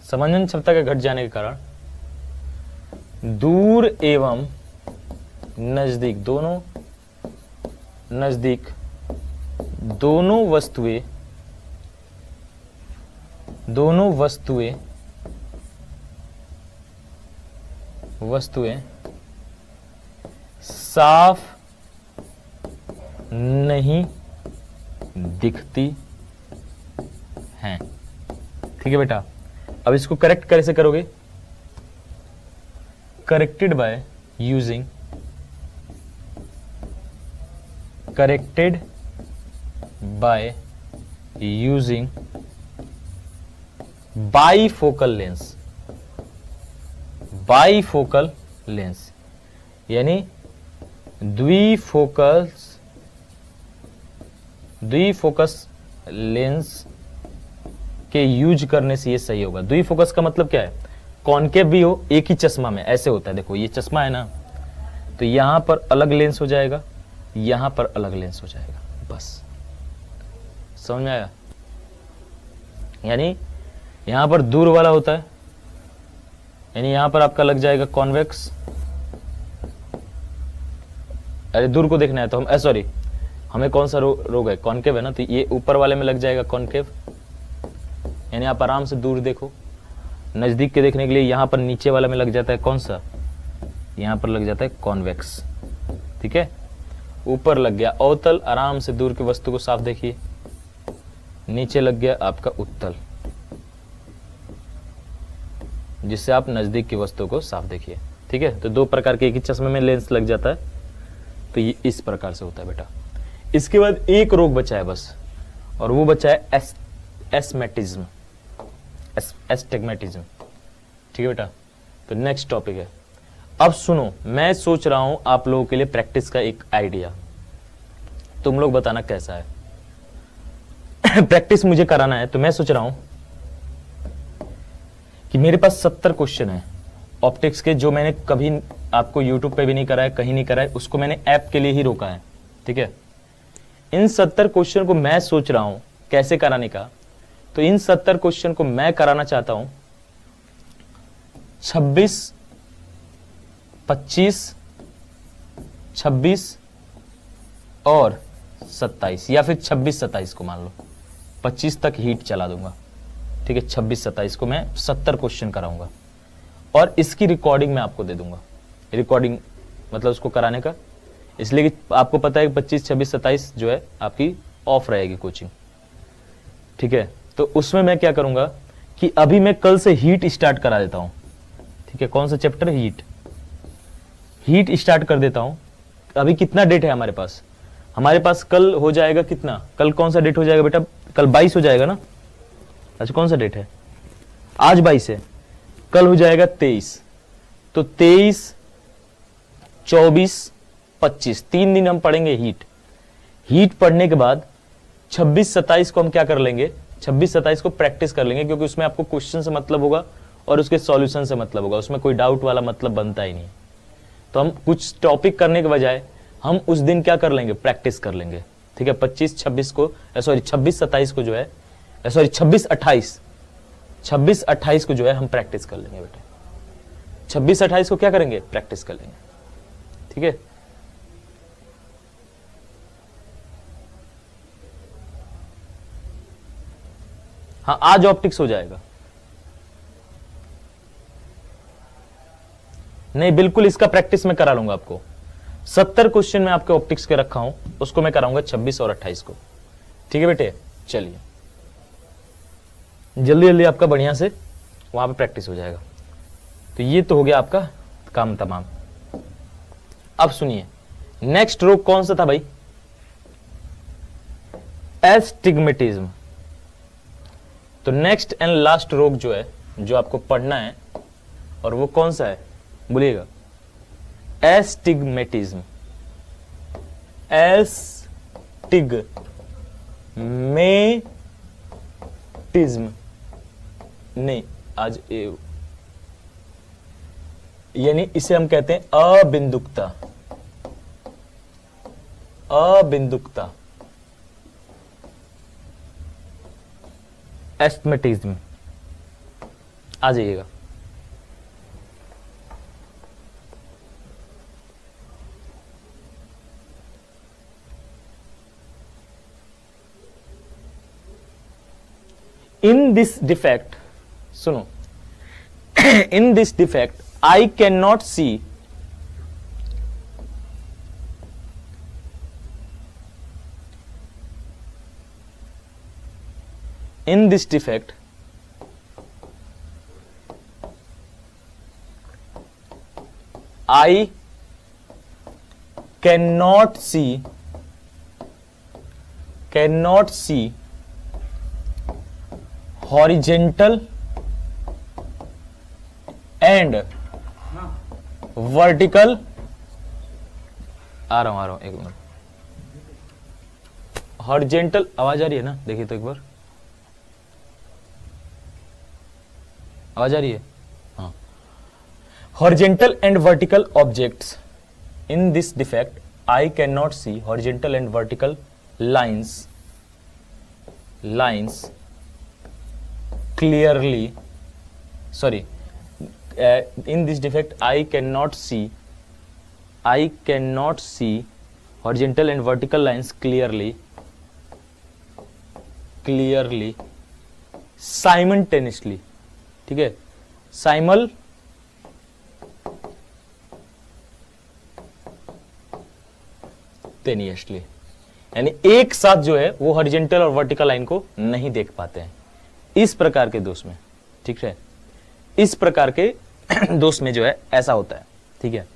समंजन क्षमता के घट जाने के कारण दूर एवं नजदीक दोनों वस्तुएं साफ नहीं दिखती हैं। ठीक है बेटा, अब इसको करेक्ट कैसे करोगे? Corrected by using bifocal lens यानी द्विफोकस लेंस के यूज करने से ये सही होगा। द्विफोकस का मतलब क्या है? कॉनकेव भी हो, एक ही चश्मा में ऐसे होता है। देखो ये चश्मा है ना, तो यहां पर अलग लेंस हो जाएगा, यहां पर अलग लेंस हो जाएगा, बस समझ में आया? यानी यहां पर दूर वाला होता है, यानी यहां पर आपका लग जाएगा कॉन्वेक्स। अरे दूर को देखना है तो हम सॉरी हमें कौन सा रोग है? कॉनकेव है ना, तो ये ऊपर वाले में लग जाएगा कॉनकेव, यानी आप आराम से दूर देखो। नजदीक के देखने के लिए यहां पर नीचे वाला में लग जाता है कौन सा? यहां पर लग जाता है कॉन्वेक्स। ठीक है, ऊपर लग गया अवतल, आराम से दूर की वस्तु को साफ देखिए। नीचे लग गया आपका उत्तल, जिससे आप नजदीक की वस्तु को साफ देखिए। ठीक है, तो दो प्रकार के एक ही चश्मे में लेंस लग जाता है, तो ये इस प्रकार से होता है बेटा। इसके बाद एक रोग बचा है बस, और वो बचा है एस्टिग्मेटिज्म। ठीक है बेटा, तो नेक्स्ट टॉपिक है। अब सुनो, मैं सोच रहा हूं आप लोगों के लिए प्रैक्टिस का एक आइडिया, तुम लोग बताना कैसा है। प्रैक्टिस मुझे कराना है, तो मैं सोच रहा हूं कि मेरे पास 70 क्वेश्चन है ऑप्टिक्स के, जो मैंने कभी आपको यूट्यूब पे भी नहीं कराया, कहीं नहीं कराया, उसको मैंने ऐप के लिए ही रोका है। ठीक है, इन 70 क्वेश्चन को मैं सोच रहा हूं कैसे कराने का। तो इन 70 क्वेश्चन को मैं कराना चाहता हूं 26, 25, 26 और 27, या फिर 26, 27 को मान लो, 25 तक हीट चला दूंगा। ठीक है, 26, 27 को मैं 70 क्वेश्चन कराऊंगा, और इसकी रिकॉर्डिंग मैं आपको दे दूंगा। रिकॉर्डिंग मतलब उसको कराने का, इसलिए कि आपको पता है कि 25, 26, 27 जो है आपकी ऑफ रहेगी कोचिंग। ठीक है, तो उसमें मैं क्या करूंगा कि अभी मैं कल से हीट स्टार्ट करा देता हूं। ठीक है, कौन सा चैप्टर? हीट स्टार्ट कर देता हूं। अभी कितना डेट है हमारे पास? हमारे पास कल हो जाएगा कितना? कल कौन सा डेट हो जाएगा बेटा? कल 22 हो जाएगा ना? अच्छा, कौन सा डेट है? आज 22 है, कल हो जाएगा 23। तो 23, 24, 25 3 दिन हम पढ़ेंगे हीट पढ़ने के बाद 26, 27 को हम क्या कर लेंगे? 26, 27 को प्रैक्टिस कर लेंगे, क्योंकि उसमें आपको क्वेश्चन से मतलब होगा और उसके सॉल्यूशन से मतलब होगा, उसमें कोई डाउट वाला मतलब बनता ही नहीं। तो हम कुछ टॉपिक करने के बजाय हम उस दिन क्या कर लेंगे? प्रैक्टिस कर लेंगे। ठीक है, 25, 26 को सॉरी 26, 27 को जो है सॉरी 26, 28 को जो है हम प्रैक्टिस कर लेंगे बेटा। 26, 28 को क्या करेंगे? प्रैक्टिस कर लेंगे। ठीक है, हाँ आज ऑप्टिक्स हो जाएगा। नहीं, बिल्कुल इसका प्रैक्टिस मैं करा लूंगा आपको। 70 क्वेश्चन मैं आपके ऑप्टिक्स के रखा हूं, उसको मैं कराऊंगा 26 और 28 को। ठीक है बेटे, चलिए जल्दी जल्दी आपका बढ़िया से वहां पे प्रैक्टिस हो जाएगा। तो ये तो हो गया आपका काम तमाम। अब सुनिए, नेक्स्ट रोग कौन सा था भाई? एस्टिग्मेटिज्म। तो नेक्स्ट एंड लास्ट रोग जो है, जो आपको पढ़ना है, और वो कौन सा है बोलिएगा? एस्टिग्मेटिज्म। एस्टिग्मेटिज्म नहीं, आज यानी इसे हम कहते हैं अबिंदुकता। अबिंदुकता, एस्टिग्मेटिज्म। आ जाइएगा। इन दिस डिफेक्ट, सुनो, इन this defect I cannot see in this defect I cannot see horizontal and vertical. आ रहा हूं एक मिनट। हॉरिजेंटल, आवाज आ रही है ना? देखिए तो एक बार, आवाज आ रही है? हाँ। Horizontal and vertical objects. In this defect I can not see horizontal and vertical lines clearly, sorry, in this defect I cannot see horizontal and vertical lines clearly simultaneously। ठीक है, simultaneously यानी एक साथ जो है वो हॉरिजॉन्टल और vertical line को नहीं देख पाते हैं। इस प्रकार के दोष में, ठीक है, इस प्रकार के दोष में जो है ऐसा होता है। ठीक है,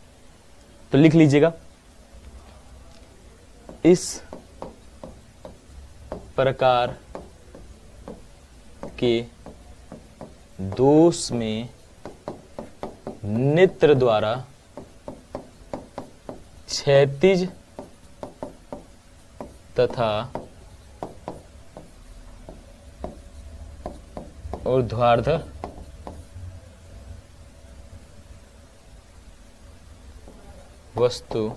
तो लिख लीजिएगा, इस प्रकार के दोष में नेत्र द्वारा क्षैतिज तथा ऊर्ध्वाधर वस्तु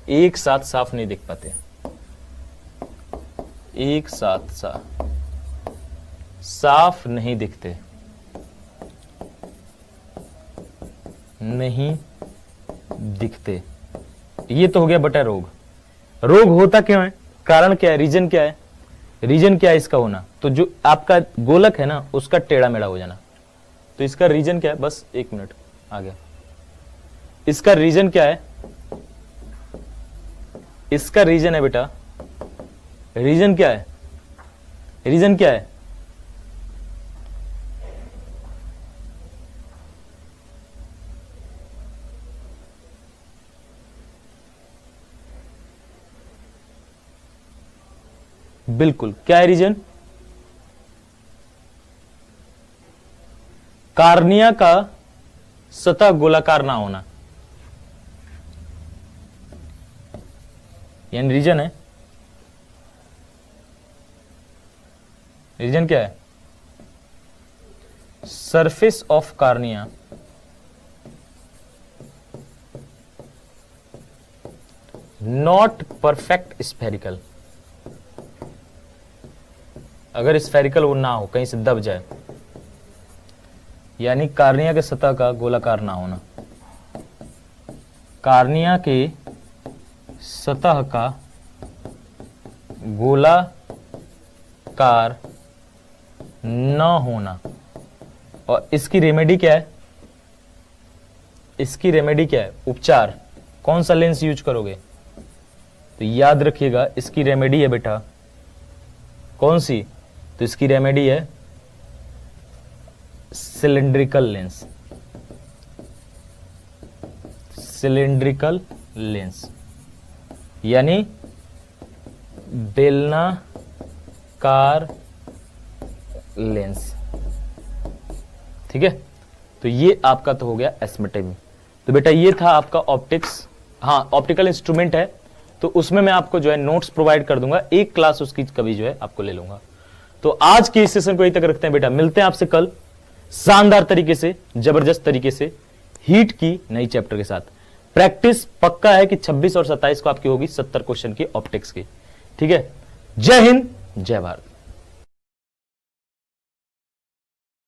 एक साथ साफ नहीं दिख पाते। एक साथ साफ नहीं दिखते, नहीं दिखते। ये तो हो गया बटा रोग। रोग होता क्यों है, कारण क्या है, रीजन क्या है? रीजन क्या है इसका होना? तो जो आपका गोलक है ना, उसका टेढ़ा मेढ़ा हो जाना। तो इसका रीजन क्या है? बस एक मिनट, आ गया। इसका रीजन क्या है? इसका रीजन है बेटा, रीजन क्या है? रीजन क्या है? बिल्कुल, क्या है रीजन? कार्निया का सतह गोलाकार ना होना, यानी रीजन है। रीजन क्या है? Surface of cornea not perfect spherical. अगर स्फेरिकल वो ना हो, कहीं से दब जाए, यानी कार्निया के सतह का गोलाकार ना होना। कार्निया के सतह का गोलाकार न होना। और इसकी रेमेडी क्या है? इसकी रेमेडी क्या है? उपचार। कौन सा लेंस यूज करोगे? तो याद रखिएगा, इसकी रेमेडी है बेटा कौन सी? तो इसकी रेमेडी है सिलेंड्रिकल लेंस। सिलिंड्रिकल लेंस, यानी बेलनाकार लेंस। ठीक है, तो ये आपका तो हो गया एस्टिमेटिव। तो बेटा ये था आपका ऑप्टिक्स। हाँ, ऑप्टिकल इंस्ट्रूमेंट है तो उसमें मैं आपको जो है नोट्स प्रोवाइड कर दूंगा, एक क्लास उसकी कभी जो है आपको ले लूंगा। तो आज के इस सेशन को यहीं तक रखते हैं बेटा, मिलते हैं आपसे कल शानदार तरीके से, जबरदस्त तरीके से हीट की नई चैप्टर के साथ। प्रैक्टिस पक्का है कि 26 और 27 को आपकी होगी 70 क्वेश्चन की ऑप्टिक्स की। ठीक है, जय हिंद, जय भारत।